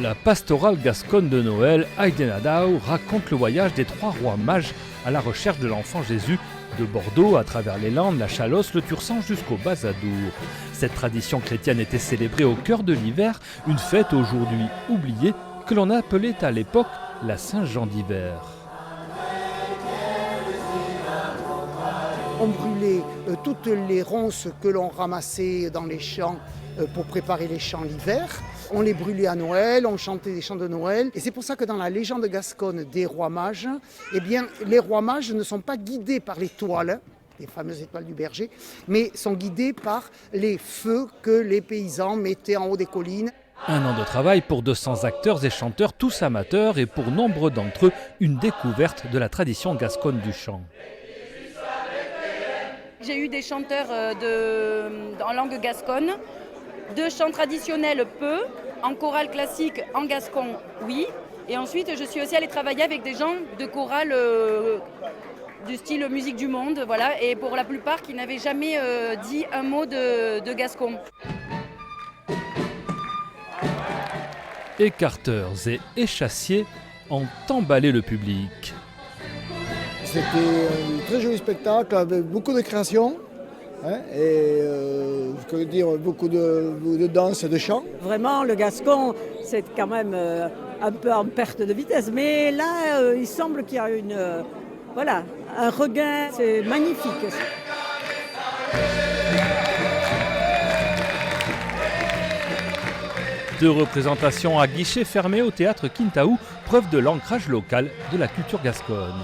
La pastorale gasconne de Noël, Aidenadau, raconte le voyage des trois rois mages à la recherche de l'enfant Jésus, de Bordeaux à travers les Landes, la Chalosse, le Tursan jusqu'au Bas-Adour. Cette tradition chrétienne était célébrée au cœur de l'hiver, une fête aujourd'hui oubliée que l'on appelait à l'époque la Saint-Jean d'hiver. On brûlait toutes les ronces que l'on ramassait dans les champs pour préparer les chants l'hiver. On les brûlait à Noël, on chantait des chants de Noël. Et c'est pour ça que dans la légende gasconne des rois mages, eh bien, les rois mages ne sont pas guidés par l'étoile, les fameuses étoiles du berger, mais sont guidés par les feux que les paysans mettaient en haut des collines. Un an de travail pour 200 acteurs et chanteurs, tous amateurs, et pour nombre d'entre eux, une découverte de la tradition gasconne du chant. J'ai eu des chanteurs en langue gasconne, de chants traditionnels peu, en chorale classique, en gascon, oui. Et ensuite, je suis aussi allée travailler avec des gens de chorale du style musique du monde, voilà, et pour la plupart qui n'avaient jamais dit un mot de gascon. Écarteurs et échassiers ont emballé le public. C'était un très joli spectacle avec beaucoup de créations et je veux dire, beaucoup de danse et de chant. Vraiment, le gascon, c'est quand même un peu en perte de vitesse. Mais là, il semble qu'il y a un regain. C'est magnifique. Deux représentations à guichet fermé au théâtre Quintaou, preuve de l'ancrage local de la culture gasconne.